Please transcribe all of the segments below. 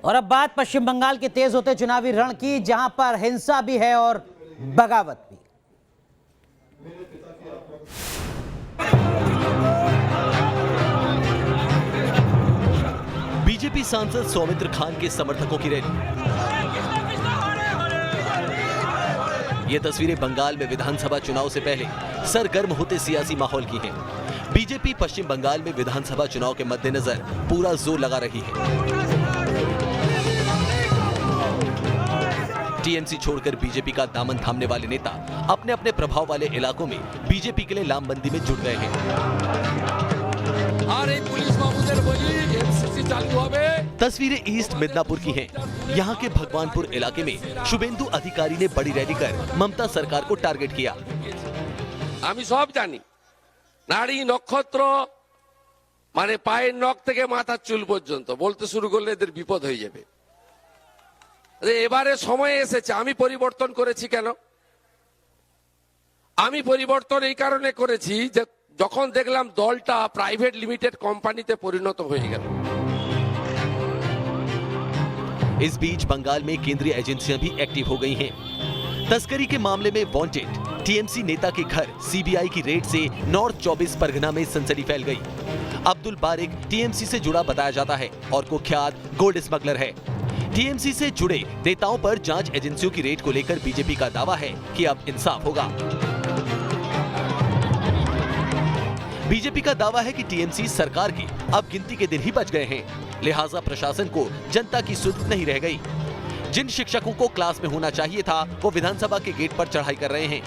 और अब बात पश्चिम बंगाल के तेज होते चुनावी रण की, जहां पर हिंसा भी है और बगावत भी। बीजेपी सांसद सौमित्र खान के समर्थकों की रैली। ये तस्वीरें बंगाल में विधानसभा चुनाव से पहले सरगर्म होते सियासी माहौल की हैं। बीजेपी पश्चिम बंगाल में विधानसभा चुनाव के मद्देनजर पूरा जोर लगा रही है। टीएमसी छोड़कर बीजेपी का दामन थामने वाले नेता अपने अपने प्रभाव वाले इलाकों में बीजेपी के लिए लामबंदी में जुट गए हैं। तस्वीरें ईस्ट मिदनापुर की हैं। यहाँ के भगवानपुर इलाके में शुभेंदु अधिकारी ने बड़ी रैली कर ममता सरकार को टारगेट किया। আমি সব জানি নারী নক্ষত্র মানে পায়ের নখ থেকে মাথার চুল পর্যন্ত বলতে শুরু করলে এদের বিপদ হয়ে যাবে। এবারে সময় এসেছে। আমি পরিবর্তন করেছি কেন? আমি পরিবর্তন এই কারণে করেছি যে যখন দেখলাম দলটা প্রাইভেট লিমিটেড কোম্পানিতে পরিণত হয়ে গেল। इस बीच बंगाल में केंद्रीय एजेंसियां भी एक्टिव हो गई हैं। तस्करी के मामले में वांटेड टीएमसी नेता के घर सीबीआई की रेड से नॉर्थ 24 परगना में सनसनी फैल गई। अब्दुल बारिक टीएमसी से जुड़ा बताया जाता है और कुख्यात गोल्ड स्मगलर है। टीएमसी से जुड़े नेताओं पर जांच एजेंसियों की रेड को लेकर बीजेपी का दावा है कि अब इंसाफ होगा। बीजेपी का दावा है कि टीएमसी सरकार की अब गिनती के दिन ही बच गए हैं, लिहाजा प्रशासन को जनता की सुध नहीं रह गई। जिन शिक्षकों को क्लास में होना चाहिए था वो विधानसभा के गेट पर चढ़ाई कर रहे हैं।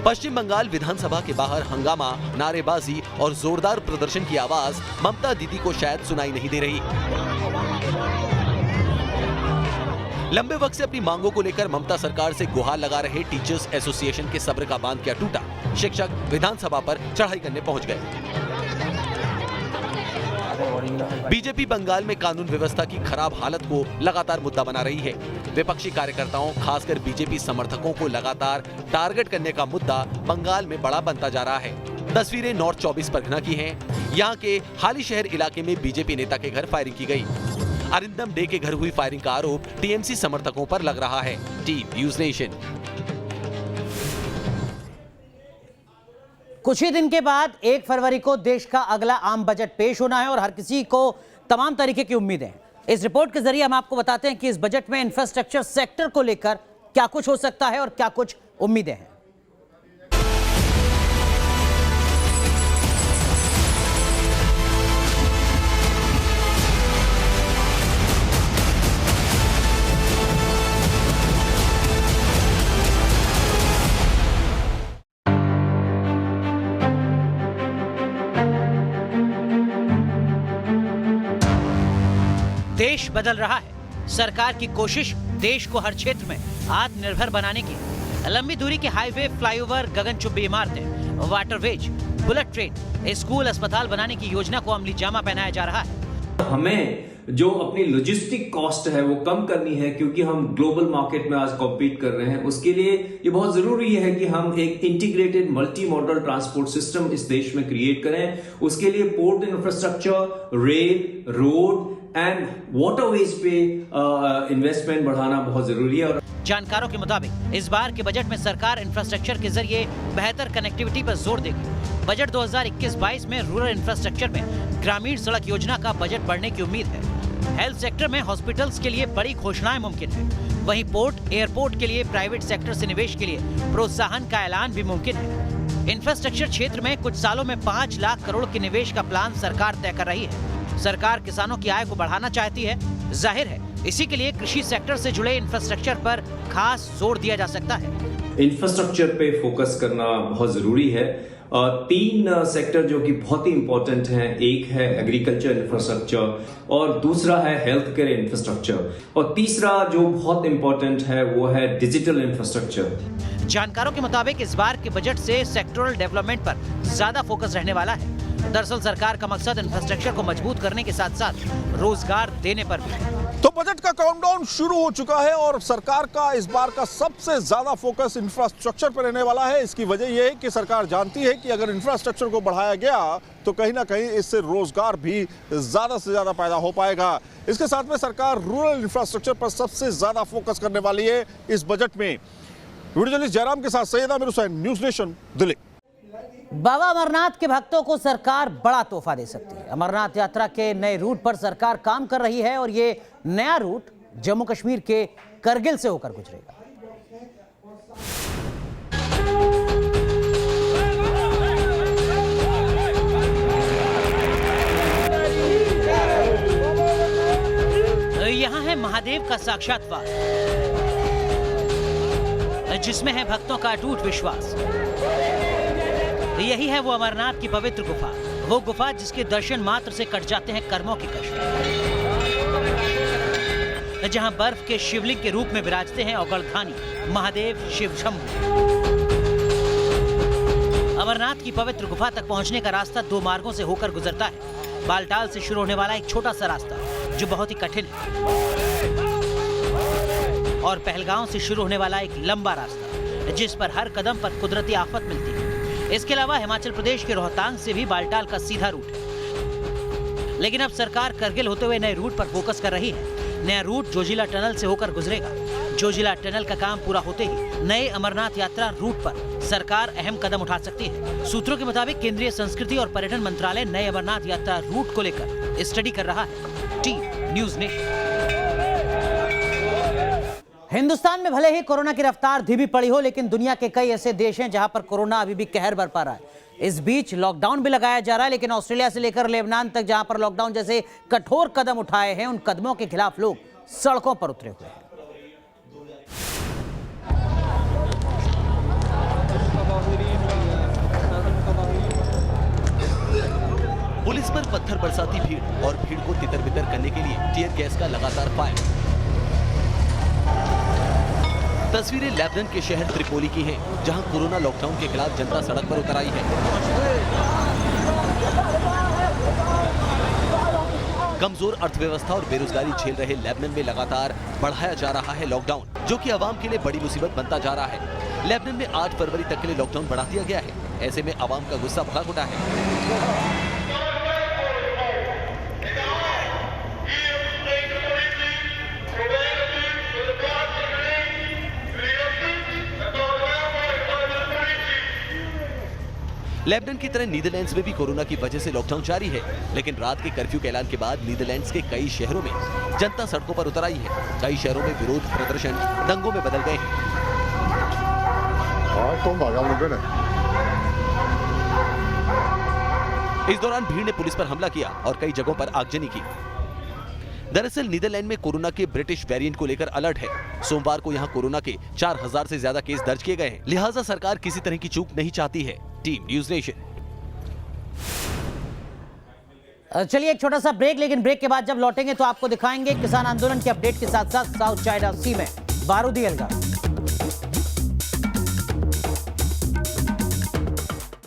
पश्चिम बंगाल विधानसभा के बाहर हंगामा, नारेबाजी और जोरदार प्रदर्शन की आवाज ममता दीदी को शायद सुनाई नहीं दे रही। लंबे वक्त से अपनी मांगों को लेकर ममता सरकार से गुहार लगा रहे टीचर्स एसोसिएशन के सब्र का बांध क्या टूटा। शिक्षक विधानसभा पर चढ़ाई करने पहुंच गए। बीजेपी बंगाल में कानून व्यवस्था की खराब हालत को लगातार मुद्दा बना रही है। विपक्षी कार्यकर्ताओं, खासकर बीजेपी समर्थकों को लगातार टारगेट करने का मुद्दा बंगाल में बड़ा बनता जा रहा है। तस्वीरें नॉर्थ 24 परगना की हैं। यहाँ के हाली शहर इलाके में बीजेपी नेता के घर फायरिंग की गई। अरिंदम डे के घर हुई फायरिंग का आरोप टीएमसी समर्थकों पर लग रहा है। Team news nation. कुछ ही दिन के बाद 1 फरवरी को देश का अगला आम बजट पेश होना है और हर किसी को तमाम तरीके की उम्मीदें हैं। इस रिपोर्ट के जरिए हम आपको बताते हैं कि इस बजट में इंफ्रास्ट्रक्चर सेक्टर को लेकर क्या कुछ हो सकता है और क्या कुछ उम्मीदें हैं। देश बदल रहा है। सरकार की कोशिश देश को हर क्षेत्र में आत्मनिर्भर बनाने की। लंबी दूरी के हाईवे, फ्लाईओवर, गगनचुंबी इमारतें, वाटरवेज, बुलेट ट्रेन, स्कूल, अस्पताल बनाने की योजना को अमली जामा पहनाया जा रहा है। हमें जो अपनी लॉजिस्टिक कॉस्ट है वो कम करनी है, क्योंकि हम ग्लोबल मार्केट में आज कॉम्पीट कर रहे हैं। उसके लिए ये बहुत जरूरी है कि हम एक integrated multi modal transport system इस देश में क्रिएट करें। उसके लिए port infrastructure, rail, road and waterways पे इन्वेस्टमेंट बढ़ाना बहुत जरूरी है। और जानकारों के मुताबिक इस बार के बजट में सरकार इंफ्रास्ट्रक्चर के जरिए बेहतर कनेक्टिविटी पर जोर देगी। बजट 2021-22 में रूरल इंफ्रास्ट्रक्चर में ग्रामीण सड़क योजना का बजट बढ़ने की उम्मीद है। हेल्थ सेक्टर में हॉस्पिटल्स के लिए बड़ी घोषणाएं मुमकिन है। वहीं पोर्ट, एयरपोर्ट के लिए प्राइवेट सेक्टर से निवेश के लिए प्रोत्साहन का ऐलान भी मुमकिन है। इंफ्रास्ट्रक्चर क्षेत्र में कुछ सालों में 5 लाख करोड़ के निवेश का प्लान सरकार तय कर रही है। सरकार किसानों की आय को बढ़ाना चाहती है। जाहिर है इसी के लिए कृषि सेक्टर से जुड़े इंफ्रास्ट्रक्चर पर खास जोर दिया जा सकता है। इंफ्रास्ट्रक्चर पे फोकस करना बहुत जरूरी है। 3 सेक्टर जो कि बहुत ही इंपॉर्टेंट हैं, एक है एग्रीकल्चर इंफ्रास्ट्रक्चर और दूसरा है हेल्थ केयर इंफ्रास्ट्रक्चर और तीसरा जो बहुत इंपॉर्टेंट है वो है डिजिटल इंफ्रास्ट्रक्चर। जानकारों के मुताबिक इस बार के बजट से सेक्टरल डेवलपमेंट पर ज्यादा फोकस रहने वाला है। दरअसल सरकार का मकसद इंफ्रास्ट्रक्चर को मजबूत करने के साथ साथ रोजगार देने पर भी है। तो बजट का काउंटडाउन शुरू हो चुका है और सरकार का इस बार का सबसे ज्यादा फोकस इंफ्रास्ट्रक्चर पर रहने वाला है। इसकी वजह यह है कि सरकार जानती है कि अगर इंफ्रास्ट्रक्चर को बढ़ाया गया तो कहीं ना कहीं इससे रोजगार भी ज्यादा से ज्यादा पैदा हो पाएगा। इसके साथ में सरकार रूरल इंफ्रास्ट्रक्चर पर सबसे ज्यादा फोकस करने वाली है इस बजट में। वीडियो जर्नलिस्ट जयराम के साथ सैयद आमिर हुसैन, न्यूज नेशन, दिल्ली। बाबा अमरनाथ के भक्तों को सरकार बड़ा तोहफा दे सकती है। अमरनाथ यात्रा के नए रूट पर सरकार काम कर रही है और ये नया रूट जम्मू कश्मीर के करगिल से होकर गुजरेगा। यहां है महादेव का साक्षात वास, जिसमें है भक्तों का अटूट विश्वास। यही है वो अमरनाथ की पवित्र गुफा, वो गुफा जिसके दर्शन मात्र से कट जाते हैं कर्मों के कष्ट, जहां बर्फ के शिवलिंग के रूप में विराजते हैं औगणधानी महादेव शिव शंभु। अमरनाथ की पवित्र गुफा तक पहुंचने का रास्ता दो मार्गों से होकर गुजरता है। बालटाल से शुरू होने वाला एक छोटा सा रास्ता जो बहुत ही कठिन है, और पहलगांव से शुरू होने वाला एक लंबा रास्ता जिस पर हर कदम पर कुदरती आफत मिलती है। इसके अलावा हिमाचल प्रदेश के रोहतांग से भी बालटाल का सीधा रूट है। लेकिन अब सरकार करगिल होते हुए नए रूट पर फोकस कर रही है। नया रूट जोजिला टनल से होकर गुजरेगा। जोजिला टनल का काम पूरा होते ही नए अमरनाथ यात्रा रूट पर सरकार अहम कदम उठा सकती है। सूत्रों के मुताबिक केंद्रीय संस्कृति और पर्यटन मंत्रालय नए अमरनाथ यात्रा रूट को लेकर स्टडी कर रहा है। Team news nation. हिंदुस्तान में भले ही कोरोना की रफ्तार धीमी पड़ी हो, लेकिन दुनिया के कई ऐसे देश हैं जहां पर कोरोना अभी भी कहर बरपा रहा है। इस बीच लॉकडाउन भी लगाया जा रहा है, लेकिन ऑस्ट्रेलिया से लेकर लेबनान तक जहां पर लॉकडाउन जैसे कठोर कदम उठाए हैं, उन कदमों के खिलाफ लोग सड़कों पर उतरे हुए हैं। पुलिस पर पत्थर बरसाती भीड़ और भीड़ को तितर बितर करने के लिए टीयर गैस का लगातार फायर। तस्वीरें लेबनान के शहर त्रिपोली की हैं, जहां कोरोना लॉकडाउन के खिलाफ जनता सड़क पर उतर आई है। कमजोर अर्थव्यवस्था और बेरोजगारी झेल रहे लेबनान में लगातार बढ़ाया जा रहा है लॉकडाउन, जो कि आवाम के लिए बड़ी मुसीबत बनता जा रहा है। लेबनान में 8 फरवरी तक के लिए लॉकडाउन बढ़ा दिया गया है। ऐसे में आवाम का गुस्सा भड़क उठा है। लेबनान की तरह नीदरलैंड्स में भी कोरोना की वजह से लॉकडाउन जारी है, लेकिन रात के कर्फ्यू के ऐलान के बाद नीदरलैंड्स के कई शहरों में जनता सड़कों पर उतर आई है। कई शहरों में विरोध प्रदर्शन दंगों में बदल गए हैं। इस दौरान भीड़ ने पुलिस पर हमला किया और कई जगहों पर आगजनी की। दरअसल नीदरलैंड में कोरोना के ब्रिटिश वेरिएंट को लेकर अलर्ट है। सोमवार को यहां कोरोना के 4000 से ज्यादा केस दर्ज किए गए हैं, लिहाजा सरकार किसी तरह की चूक नहीं चाहती है। Team news nation. चलिए एक छोटा सा ब्रेक, लेकिन ब्रेक के बाद जब लौटेंगे तो आपको दिखाएंगे किसान आंदोलन के अपडेट के साथ साथ साउथ चाइना सी में बारूदी अलगाम।